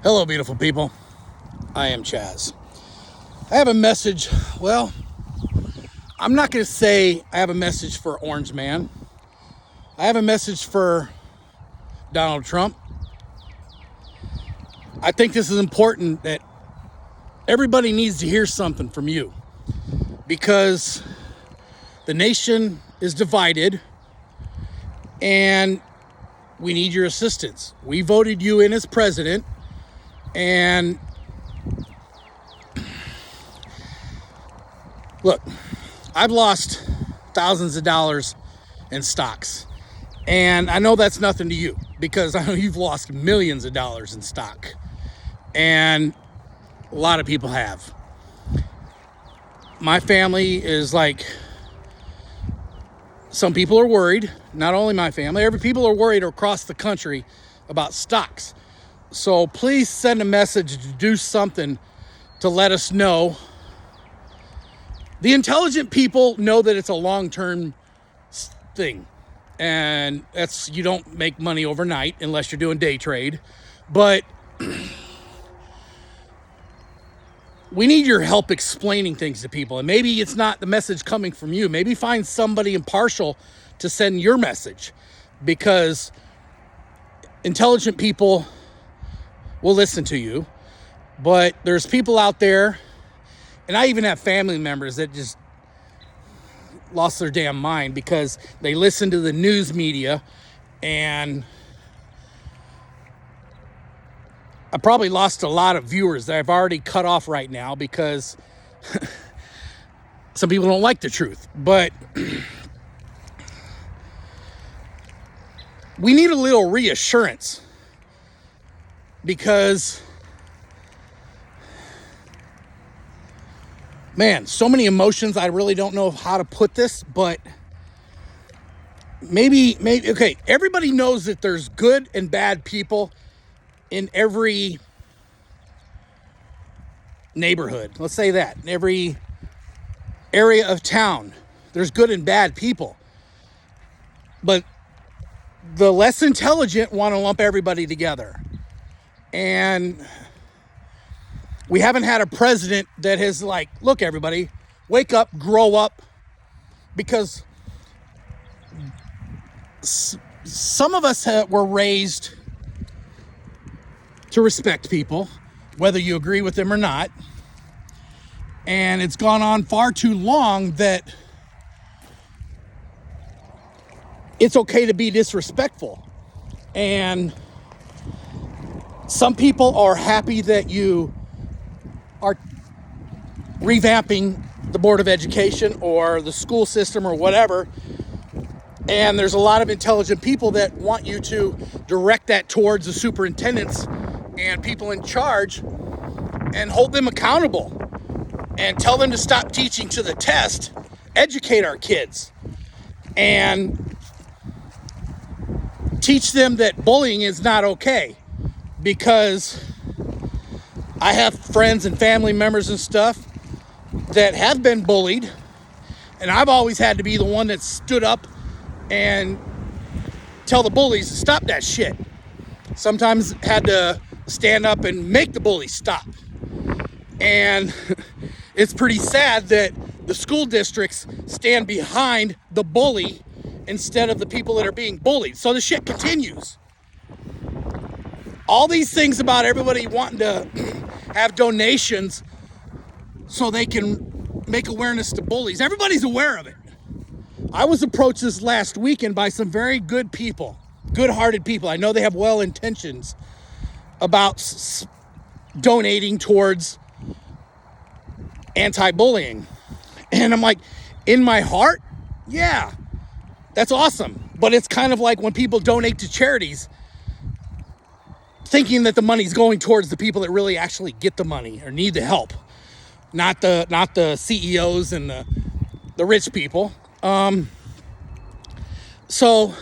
Hello, beautiful people. I am Chaz. I have a message. Well, I'm not going to say I have a message for Orange Man. I have a message for Donald Trump. I think this is important that everybody needs to hear something from you because the nation is divided and we need your assistance. We voted you in as president, and look, I've lost thousands of dollars in stocks. And I know that's nothing to you because I know you've lost millions of dollars in stock. And a lot of people have. My family is like, some people are worried. Not only my family, every people are worried across the country about stocks. So please send a message to do something to let us know. The intelligent people know that it's a long-term thing. And that's, you don't make money overnight unless you're doing day trade. But we need your help explaining things to people. And maybe it's not the message coming from you. Maybe find somebody impartial to send your message, because intelligent people will listen to you. But there's people out there, and I even have family members that just lost their damn mind because they listen to the news media, and I probably lost a lot of viewers that I've already cut off right now because some people don't like the truth. But we need a little reassurance because, man, so many emotions. I really don't know how to put this, but maybe, okay, everybody knows that there's good and bad people in every neighborhood. Let's say that. In every area of town, there's good and bad people. But the less intelligent want to lump everybody together. And we haven't had a president that has like, look, everybody, wake up, grow up, because some of us were raised to respect people, whether you agree with them or not. And it's gone on far too long that it's okay to be disrespectful. And some people are happy that you are revamping the Board of Education or the school system or whatever. And there's a lot of intelligent people that want you to direct that towards the superintendents and people in charge and hold them accountable and tell them to stop teaching to the test, educate our kids, and teach them that bullying is not okay. Because I have friends and family members and stuff that have been bullied, and I've always had to be the one that stood up and tell the bullies to stop that shit. Sometimes had to stand up and make the bullies stop. And it's pretty sad that the school districts stand behind the bully instead of the people that are being bullied. So the shit continues. All these things about everybody wanting to have donations so they can make awareness to bullies. Everybody's aware of it. I was approached this last weekend by some very good people, good-hearted people. I know they have well intentions about donating towards anti-bullying. And I'm like, in my heart, yeah, that's awesome. But it's kind of like when people donate to charities, thinking that the money's going towards the people that really actually get the money or need the help, not the CEOs and the rich people. So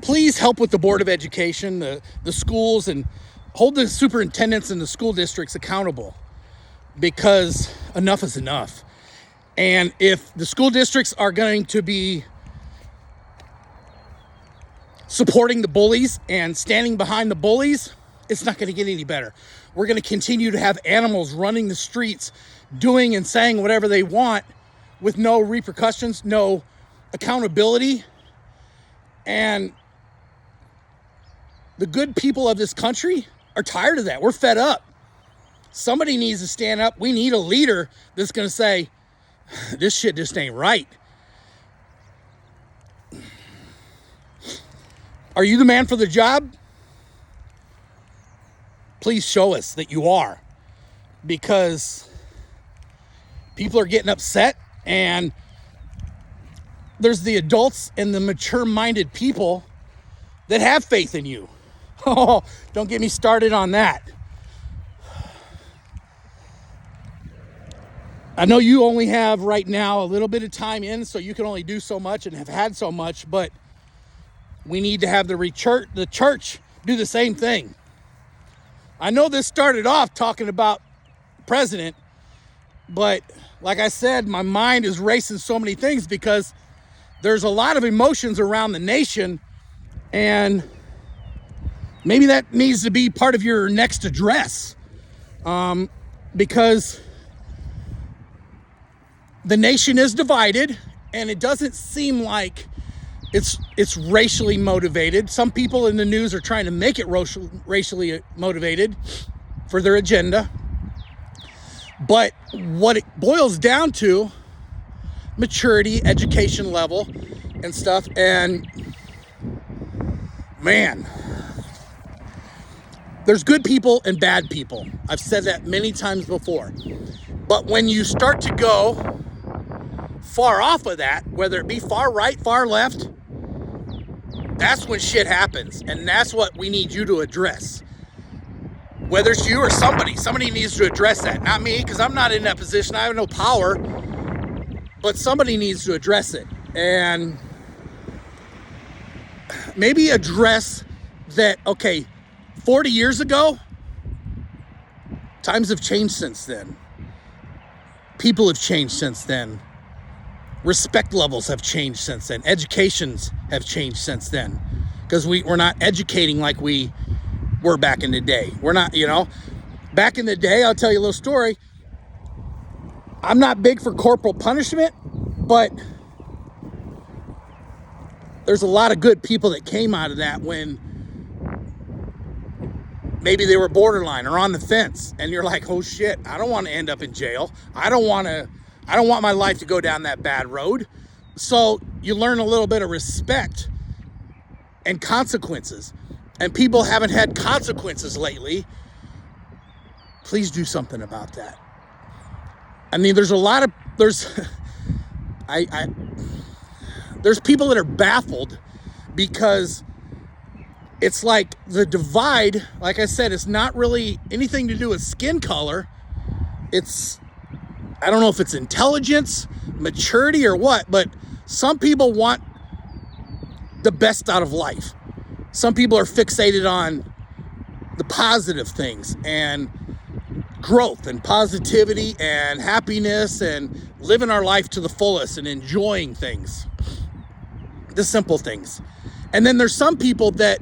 please help with the Board of Education, the schools, and hold the superintendents and the school districts accountable, because enough is enough. And if the school districts are going to be supporting the bullies and standing behind the bullies, it's not going to get any better. We're going to continue to have animals running the streets, doing and saying whatever they want with no repercussions, no accountability. And the good people of this country are tired of that. We're fed up. Somebody needs to stand up. We need a leader that's going to say, this shit just ain't right. Are you the man for the job? Please show us that you are, because people are getting upset, and there's the adults and the mature-minded people that have faith in you. Oh, don't get me started on that. I know you only have right now a little bit of time in, so you can only do so much and have had so much, but we need to have the church do the same thing. I know this started off talking about president, but like I said, my mind is racing so many things because there's a lot of emotions around the nation, and maybe that needs to be part of your next address, because the nation is divided, and it doesn't seem like it's racially motivated. Some people in the news are trying to make it racially motivated for their agenda. But what it boils down to, maturity, education level, and stuff. And man, there's good people and bad people. I've said that many times before. But when you start to go far off of that, whether it be far right, far left, that's when shit happens. And that's what we need you to address. Whether it's you or somebody needs to address that. Not me, because I'm not in that position. I have no power. But somebody needs to address it. And maybe address that, okay, 40 years ago, times have changed since then. People have changed since then. Respect levels have changed since then. Educations have changed since then. Because we're not educating like we were back in the day. We're not, back in the day, I'll tell you a little story. I'm not big for corporal punishment, but there's a lot of good people that came out of that when maybe they were borderline or on the fence, and you're like, oh shit, I don't want to end up in jail. I don't want my life to go down that bad road. So you learn a little bit of respect and consequences. And people haven't had consequences lately. Please do something about that. I mean, there's people that are baffled because it's like the divide, like I said, it's not really anything to do with skin color. I don't know if it's intelligence, maturity, or what, but some people want the best out of life. Some people are fixated on the positive things and growth and positivity and happiness and living our life to the fullest and enjoying things, the simple things. And then there's some people that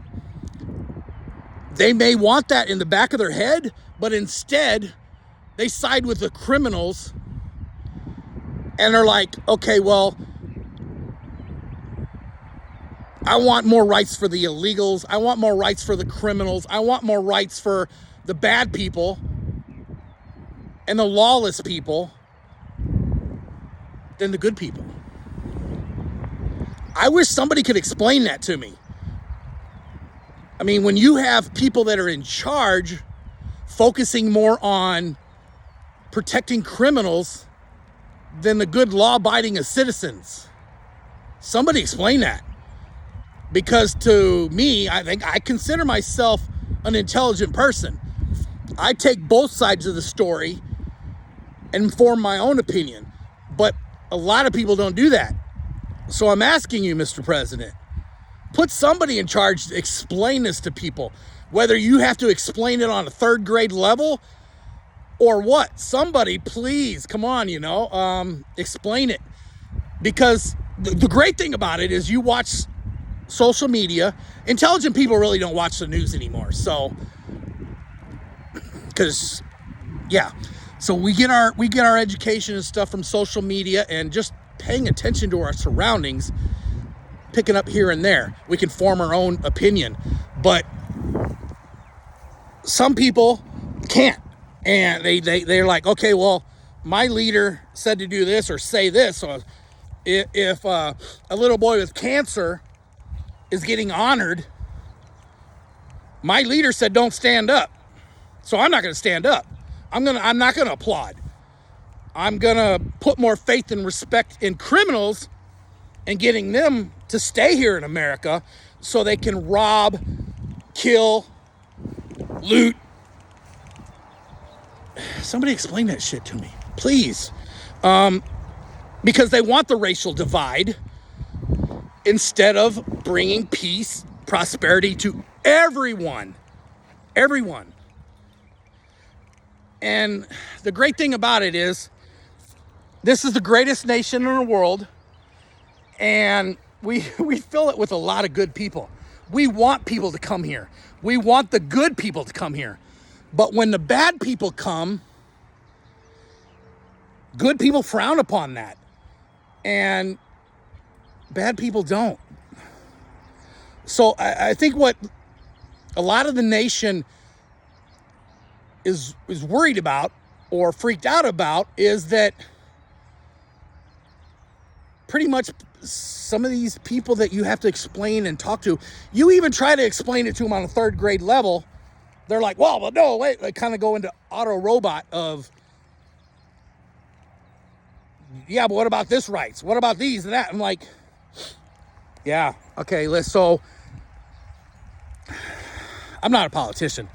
they may want that in the back of their head, but instead they side with the criminals and are like, okay, well, I want more rights for the illegals. I want more rights for the criminals. I want more rights for the bad people and the lawless people than the good people. I wish somebody could explain that to me. I mean, when you have people that are in charge focusing more on protecting criminals than the good law-abiding of citizens, somebody explain that. Because to me, I think I consider myself an intelligent person. I take both sides of the story and form my own opinion. But a lot of people don't do that. So I'm asking you, Mr. President, put somebody in charge to explain this to people. Whether you have to explain it on a third grade level or what. Somebody, please, come on, explain it. Because the great thing about it is you watch social media. Intelligent people really don't watch the news anymore. So because yeah, so we get our education and stuff from social media and just paying attention to our surroundings, picking up here and there. We can form our own opinion, but some people can't, and they're like, okay, well, my leader said to do this or say this. So if a little boy with cancer is getting honored, my leader said don't stand up, so I'm not going to stand up. I'm not going to applaud. I'm going to put more faith and respect in criminals and getting them to stay here in America so they can rob, kill, loot. Somebody explain that shit to me, please. Because they want the racial divide instead of bringing peace, prosperity to everyone. Everyone. And the great thing about it is, this is the greatest nation in the world, and we fill it with a lot of good people. We want people to come here. We want the good people to come here. But when the bad people come, good people frown upon that. And bad people don't. So I think what a lot of the nation is worried about or freaked out about is that pretty much some of these people that you have to explain and talk to, you even try to explain it to them on a third grade level, they're like, well, no, wait, they kind of go into auto robot of, yeah, but what about this rights? What about these and that? I'm like, yeah, okay, so I'm not a politician.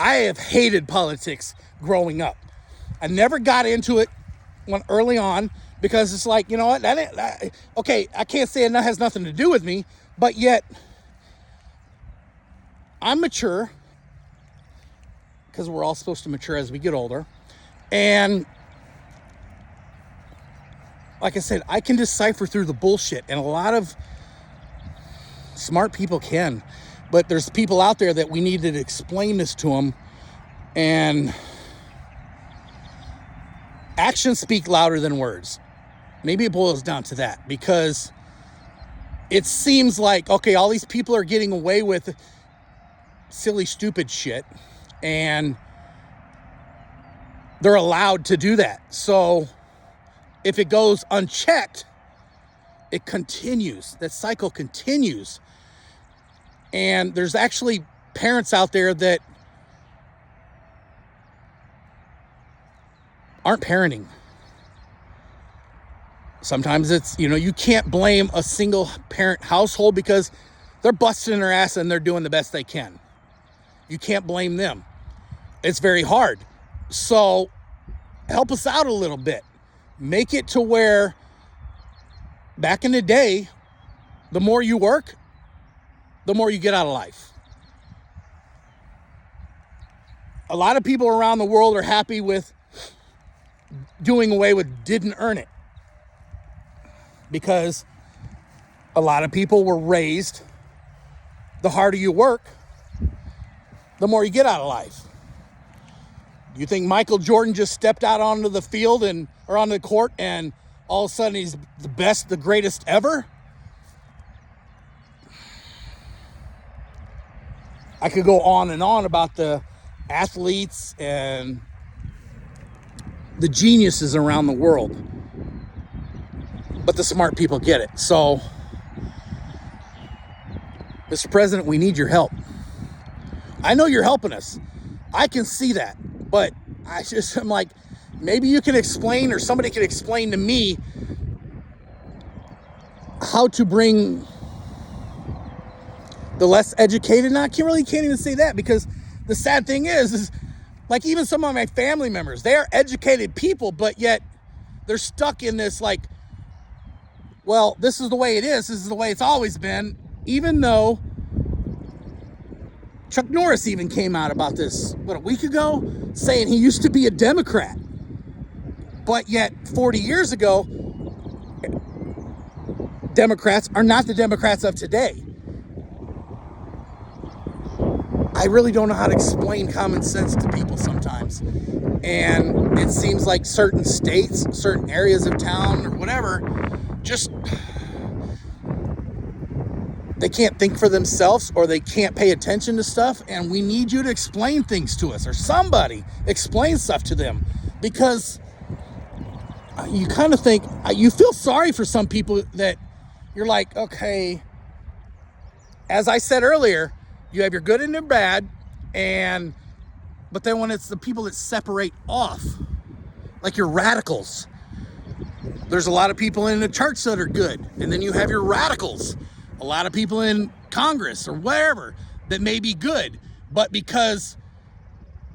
I have hated politics growing up. I never got into it early on because it's like, you know what, okay, I can't say it has nothing to do with me, but yet I'm mature, because we're all supposed to mature as we get older. And like I said, I can decipher through the bullshit, and a lot of smart people can. But there's people out there that we need to explain this to them, and actions speak louder than words. Maybe it boils down to that, because it seems like, okay, all these people are getting away with silly, stupid shit, and they're allowed to do that. So if it goes unchecked, it continues. That cycle continues. And there's actually parents out there that aren't parenting. Sometimes it's, you can't blame a single parent household because they're busting their ass and they're doing the best they can. You can't blame them. It's very hard. So help us out a little bit. Make it to where back in the day, the more you work, the more you get out of life. A lot of people around the world are happy with doing away with didn't earn it, because a lot of people were raised, the harder you work, the more you get out of life. You think Michael Jordan just stepped out onto the field or on the court and all of a sudden he's the best, the greatest ever? I could go on and on about the athletes and the geniuses around the world. But the smart people get it. So, Mr. President, we need your help. I know you're helping us. I can see that. But I'm like, maybe you can explain, or somebody can explain to me how to bring the less educated. And I can't even say that, because the sad thing is like, even some of my family members, they are educated people, but yet they're stuck in this like, well, this is the way it is. This is the way it's always been. Even though Chuck Norris even came out about this, a week ago, saying he used to be a Democrat. But yet 40 years ago, Democrats are not the Democrats of today. I really don't know how to explain common sense to people sometimes. And it seems like certain states, certain areas of town or whatever, just they can't think for themselves, or they can't pay attention to stuff. And we need you to explain things to us, or somebody explain stuff to them, because you kind of think, you feel sorry for some people that you're like, okay, as I said earlier, you have your good and your bad, but then when it's the people that separate off, like your radicals, there's a lot of people in the church that are good, and then you have your radicals, a lot of people in Congress or wherever that may be good, but because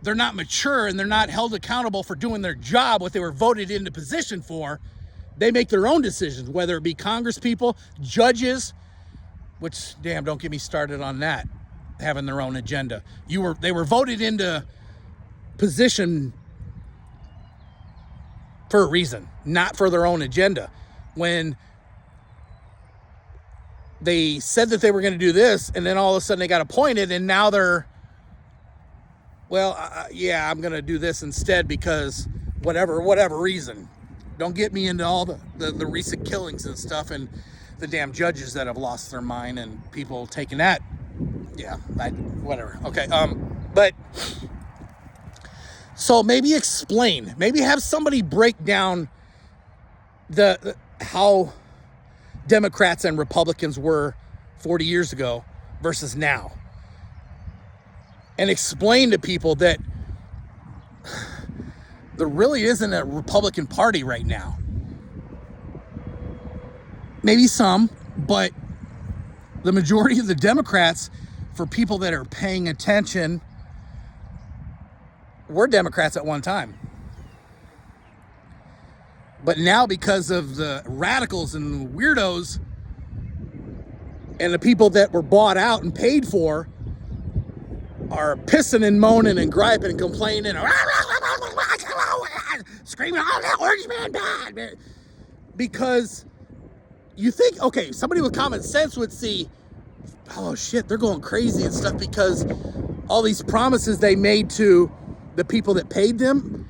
they're not mature and they're not held accountable for doing their job, what they were voted into position for, they make their own decisions, whether it be Congress people, judges, which, damn, don't get me started on that, having their own agenda. They were voted into position for a reason, not for their own agenda. When they said that they were going to do this, and then all of a sudden they got appointed, and now they're, well, yeah, I'm going to do this instead because whatever reason. Don't get me into all the recent killings and stuff, and the damn judges that have lost their mind, and people taking that. Yeah, whatever. Okay, but so maybe have somebody break down the how Democrats and Republicans were 40 years ago versus now, and explain to people that there really isn't a Republican Party right now. Maybe some, but the majority of the Democrats, for people that are paying attention, were Democrats at one time. But now, because of the radicals and the weirdos and the people that were bought out and paid for, are pissing and moaning and griping and complaining, screaming, "Oh, that orange man bad!" Because you think, okay, somebody with common sense would see, oh shit, they're going crazy and stuff because all these promises they made to the people that paid them,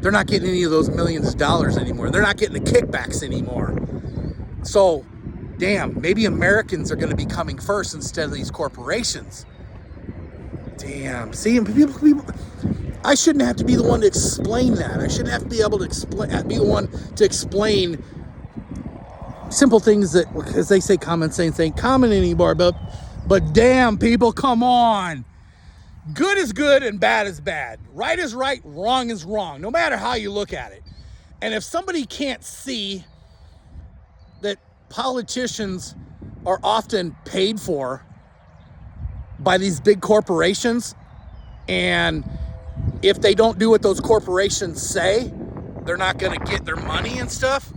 they're not getting any of those millions of dollars anymore. They're not getting the kickbacks anymore. So, damn, maybe Americans are going to be coming first instead of these corporations. Damn, see, people, I shouldn't have to be the one to explain that. I shouldn't have to be able to be the one to explain simple things that, because they say common sense ain't common anymore, but damn, people, come on. Good is good and bad is bad. Right is right, wrong is wrong, no matter how you look at it. And if somebody can't see that politicians are often paid for by these big corporations, and if they don't do what those corporations say, they're not going to get their money and stuff.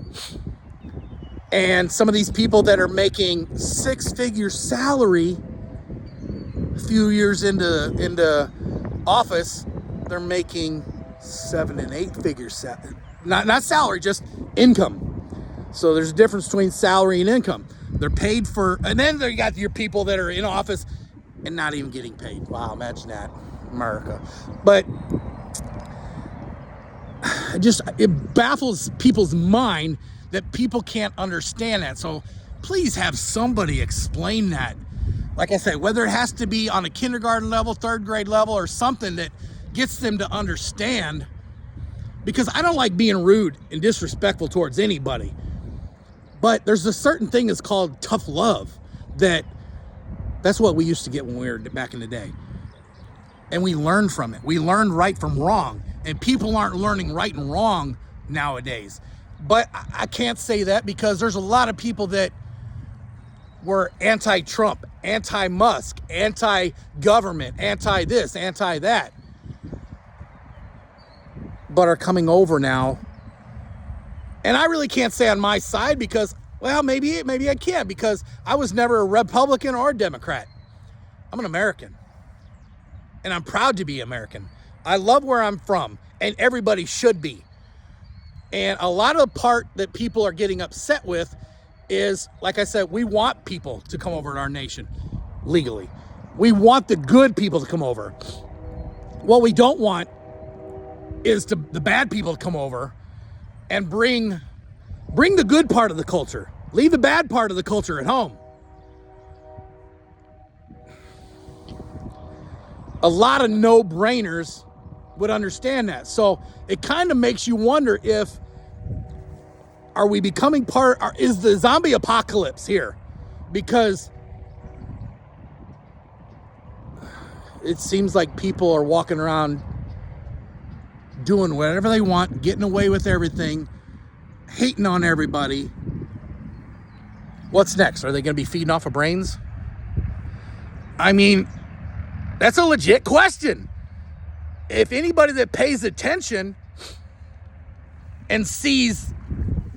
And some of these people that are making 6-figure salary a few years into office, they're making 7 and 8-figure salary. Not salary, just income. So there's a difference between salary and income. They're paid for, and then you got your people that are in office and not even getting paid. Wow, imagine that, America. But it baffles people's mind that people can't understand that. So please have somebody explain that. Like I said, whether it has to be on a kindergarten level, third grade level, or something that gets them to understand. Because I don't like being rude and disrespectful towards anybody. But there's a certain thing that's called tough love. That's what we used to get when we were back in the day. And we learned from it. We learned right from wrong. And people aren't learning right and wrong nowadays. But I can't say that, because there's a lot of people that were anti-Trump, anti-Musk, anti-government, anti-this, anti-that, but are coming over now. And I really can't say on my side, because, well, maybe I can, because I was never a Republican or a Democrat. I'm an American. And I'm proud to be American. I love where I'm from, and everybody should be. And a lot of the part that people are getting upset with is, like I said, we want people to come over to our nation legally. We want the good people to come over. What we don't want is the bad people to come over and bring the good part of the culture. Leave the bad part of the culture at home. A lot of no-brainers would understand that. So it kind of makes you wonder if, are we becoming is the zombie apocalypse here? Because it seems like people are walking around doing whatever they want, getting away with everything, hating on everybody. What's next? Are they going to be feeding off of brains? I mean, that's a legit question. If anybody that pays attention and sees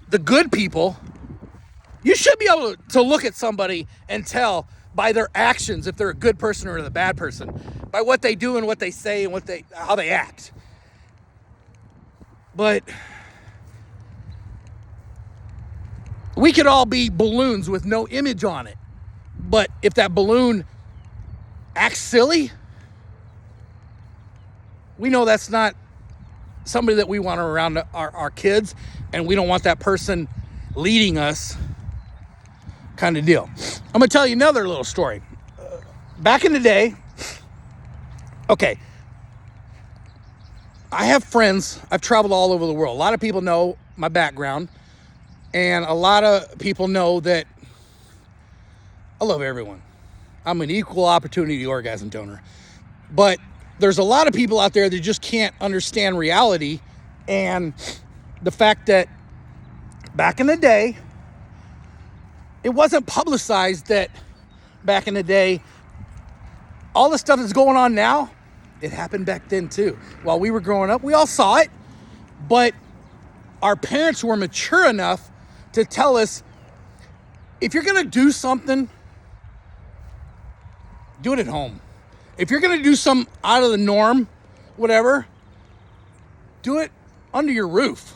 the good people, you should be able to look at somebody and tell by their actions if they're a good person or a bad person, by what they do and what they say and how they act. But we could all be balloons with no image on it. But if that balloon acts silly, we know that's not somebody that we want around our kids, and we don't want that person leading us, kind of deal. I'm going to tell you another little story. Back in the day, okay, I have friends. I've traveled all over the world. A lot of people know my background, and a lot of people know that I love everyone. I'm an equal opportunity orgasm donor. But there's a lot of people out there that just can't understand reality, and the fact that back in the day, it wasn't publicized that back in the day, all the stuff that's going on now, it happened back then too. While we were growing up, we all saw it, but our parents were mature enough to tell us, if you're going to do something, do it at home. If you're going to do something out of the norm, whatever, do it under your roof.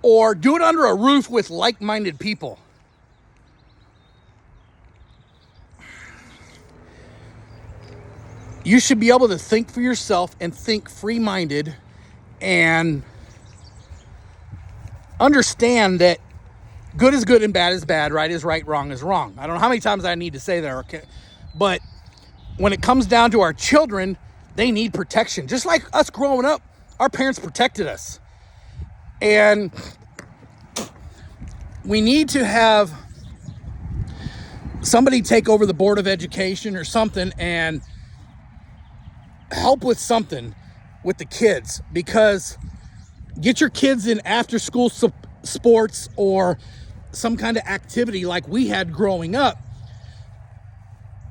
Or do it under a roof with like-minded people. You should be able to think for yourself and think free-minded and understand that good is good and bad is bad, right is right, wrong is wrong. I don't know how many times I need to say that, okay? But when it comes down to our children, they need protection. Just like us growing up, our parents protected us. And we need to have somebody take over the Board of Education or something and help with something with the kids, because get your kids in after school sports or some kind of activity like we had growing up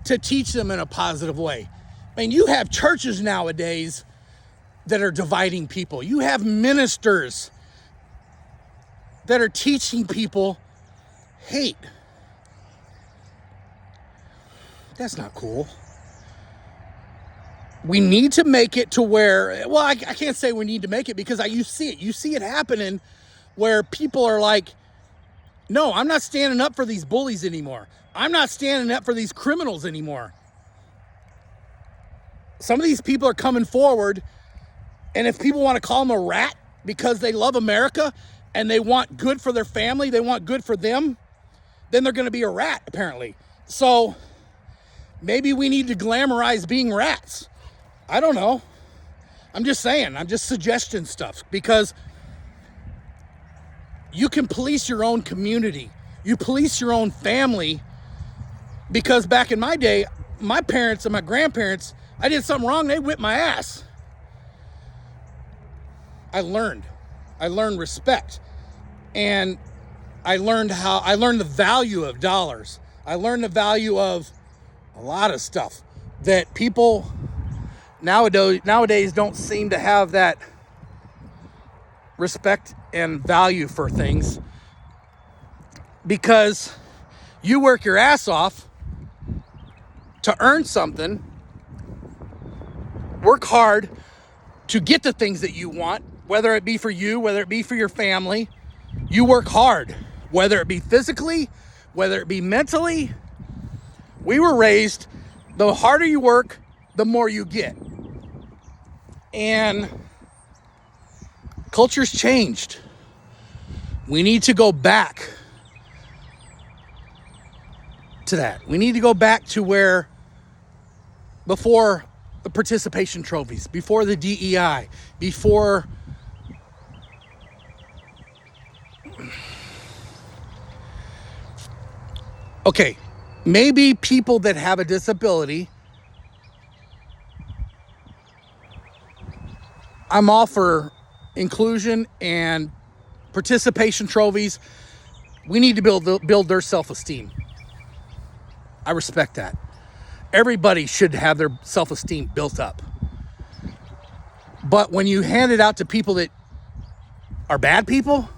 to teach them in a positive way. I mean, you have churches nowadays that are dividing people. You have ministers that are teaching people hate. That's not cool. We need to make it to where, well, I can't say we need to make it, because you see it. You see it happening where people are like, no, I'm not standing up for these bullies anymore. I'm not standing up for these criminals anymore. Some of these people are coming forward, and if people want to call them a rat because they love America and they want good for their family, they want good for them, then they're going to be a rat, apparently. So maybe we need to glamorize being rats. I don't know. I'm just saying. I'm just suggesting stuff, because you can police your own community. You police your own family, because back in my day, my parents and my grandparents, I did something wrong, they whipped my ass. I learned respect, and I learned the value of dollars. I learned the value of a lot of stuff that people nowadays don't seem to have that respect and value for things, because you work your ass off to earn something, work hard to get the things that you want, whether it be for you, whether it be for your family. You work hard, whether it be physically, whether it be mentally. We were raised The harder you work, the more you get. And culture's changed. We need to go back to that. We need to go back to where before the participation trophies, before the DEI, before okay, maybe people that have a disability, I'm all for inclusion and participation trophies. We need to build their self-esteem. I respect that. Everybody should have their self-esteem built up. But when you hand it out to people that are bad people,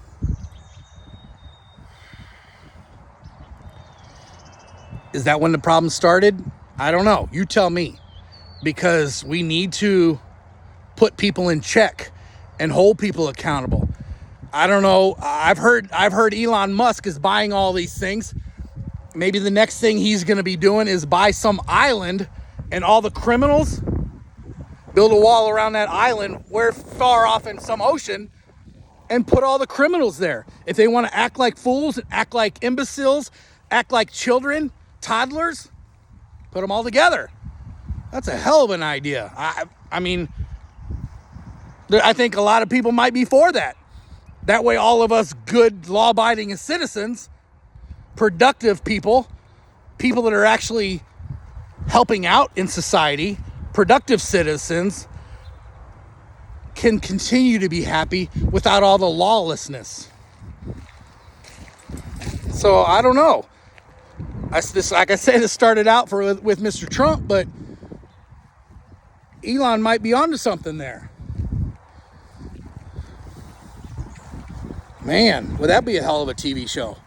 is that when the problem started? I don't know. You tell me. Because we need to put people in check and hold people accountable. I don't know. I've heard Elon Musk is buying all these things. Maybe the next thing he's going to be doing is buy some island and all the criminals, build a wall around that island where far off in some ocean, and put all the criminals there. If they want to act like fools, act like imbeciles, act like children, toddlers, put them all together. That's a hell of an idea. I mean, I think a lot of people might be for that. That way all of us good law-abiding citizens, productive people that are actually helping out in society, productive citizens, can continue to be happy without all the lawlessness. So I don't know. Like I said, it started out with Mr. Trump, but Elon might be onto something there. Man, would that be a hell of a TV show?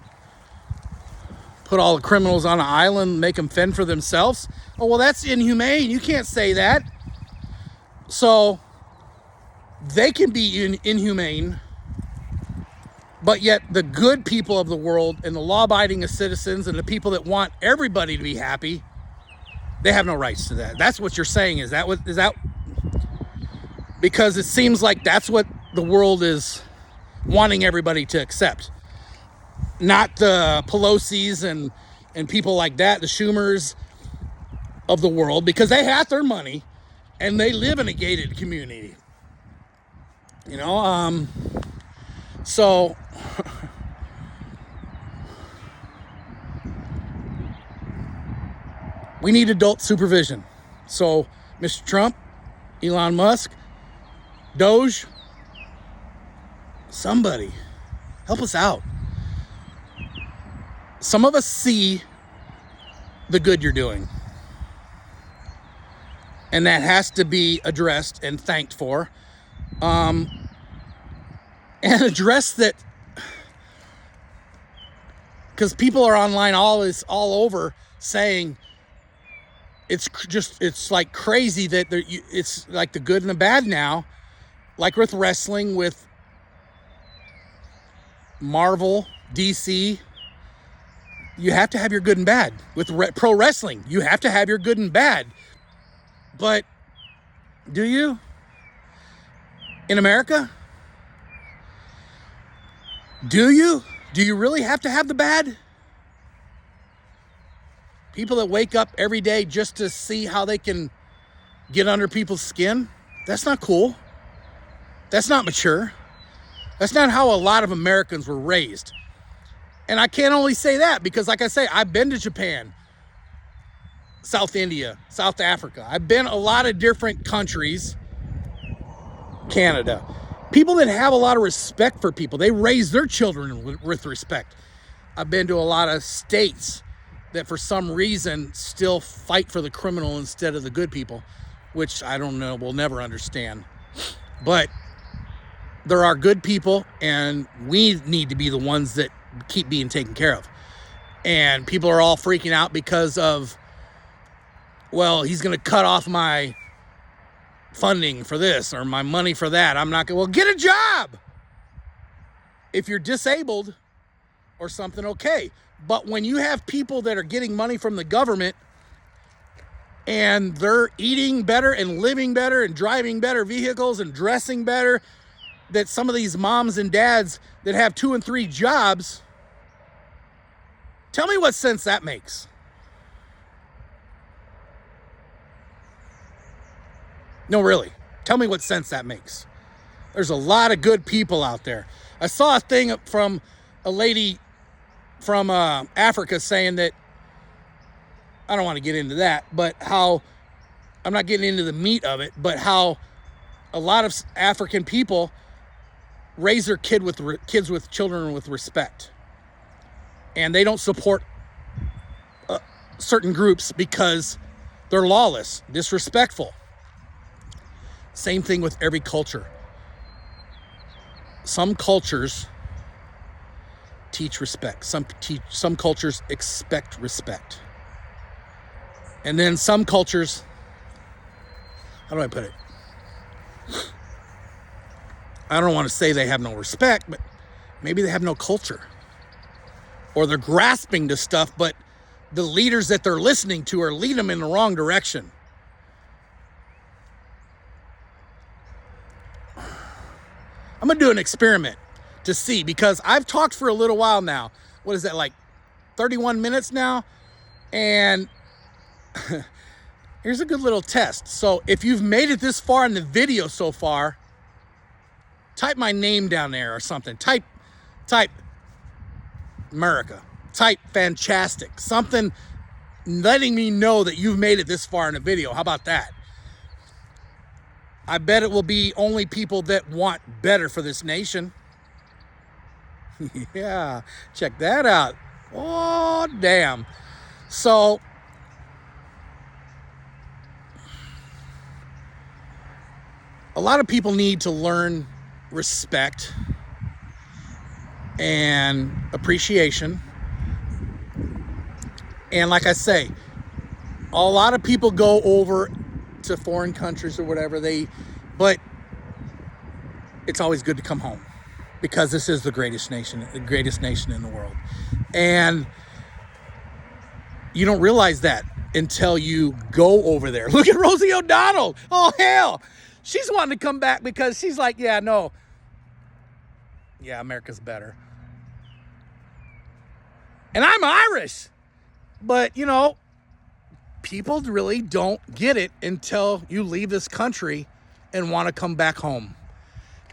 Put all the criminals on an island, make them fend for themselves? Oh, well, that's inhumane. You can't say that. So they can be inhumane, but yet the good people of the world and the law-abiding citizens and the people that want everybody to be happy, they have no rights to that. That's what you're saying. Is that? Because it seems like that's what the world is wanting everybody to accept. Not the Pelosi's and people like that, the Schumers of the world, because they have their money and they live in a gated community. You know, so we need adult supervision. So Mr. Trump, Elon Musk, Doge, somebody help us out. Some of us see the good you're doing, and that has to be addressed and thanked for, and addressed that, because people are online all over saying it's like crazy that it's like the good and the bad now, like with wrestling, with Marvel, DC. You have to have your good and bad. With pro wrestling, you have to have your good and bad. But do you? In America? Do you? Do you really have to have the bad? People that wake up every day just to see how they can get under people's skin? That's not cool. That's not mature. That's not how a lot of Americans were raised. And I can't only say that because, like I say, I've been to Japan, South India, South Africa. I've been a lot of different countries, Canada. People that have a lot of respect for people. They raise their children with respect. I've been to a lot of states that for some reason still fight for the criminal instead of the good people, which I don't know, we'll never understand. But there are good people, and we need to be the ones that keep being taken care of. And people are all freaking out because of, well, he's going to cut off my funding for this or my money for that. I'm not going to, well, get a job. If you're disabled or something, okay. But when you have people that are getting money from the government and they're eating better and living better and driving better vehicles and dressing better, that some of these moms and dads that have 2 and 3 jobs, tell me what sense that makes. No, really. Tell me what sense that makes. There's a lot of good people out there. I saw a thing from a lady from Africa saying that, I don't want to get into that, but how, I'm not getting into the meat of it, but how a lot of African people raise their kids with children with respect. And they don't support certain groups because they're lawless, disrespectful. Same thing with every culture. Some cultures teach respect. Some cultures expect respect. And then some cultures, how do I put it? I don't want to say they have no respect, but maybe they have no culture. Or they're grasping to stuff, but the leaders that they're listening to are leading them in the wrong direction. I'm going to do an experiment to see, because I've talked for a little while now. What is that, like 31 minutes now? And here's a good little test. So if you've made it this far in the video so far, type my name down there or something. Type America. Type fantastic. Something letting me know that you've made it this far in the video. How about that? I bet it will be only people that want better for this nation. Yeah, check that out. Oh, damn. So, a lot of people need to learn respect and appreciation. And like I say, a lot of people go over to foreign countries or whatever, but it's always good to come home, because this is the greatest nation in the world. And you don't realize that until you go over there. Look at Rosie O'Donnell. Oh, hell. She's wanting to come back because she's like, yeah, America's better. And I'm Irish. But, people really don't get it until you leave this country and want to come back home.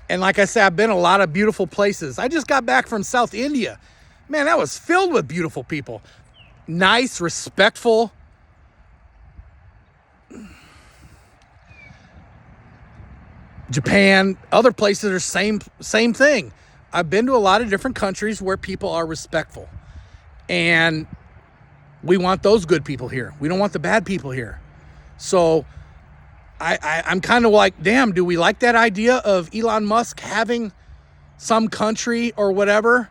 And like I said, I've been a lot of beautiful places. I just got back from South India. Man, that was filled with beautiful people. Nice, respectful. Japan, other places are same thing. I've been to a lot of different countries where people are respectful. And we want those good people here. We don't want the bad people here. So I'm kind of like, damn, do we like that idea of Elon Musk having some country or whatever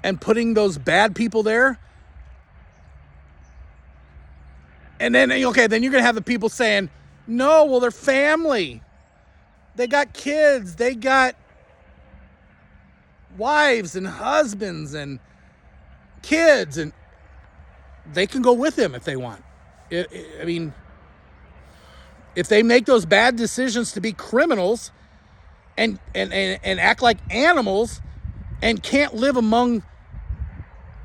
and putting those bad people there? And then, okay, then you're going to have the people saying, no, well, they're family. They got kids. They got wives and husbands and kids, and they can go with him if they want. I mean, if they make those bad decisions to be criminals and act like animals and can't live among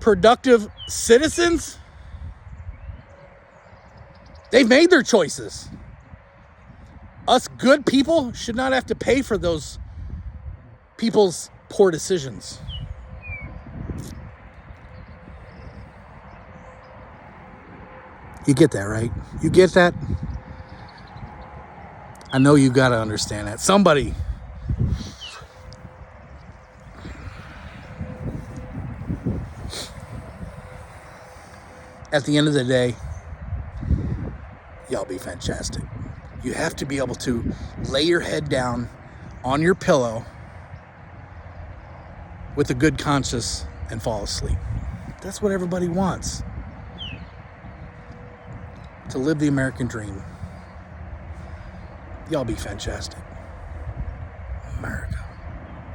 productive citizens, they've made their choices. Us good people should not have to pay for those people's poor decisions. You get that, right? You get that? I know you got to understand that. Somebody. At the end of the day, y'all be fantastic. You have to be able to lay your head down on your pillow with a good conscience and fall asleep. That's what everybody wants. To live the American dream. Y'all be fantastic.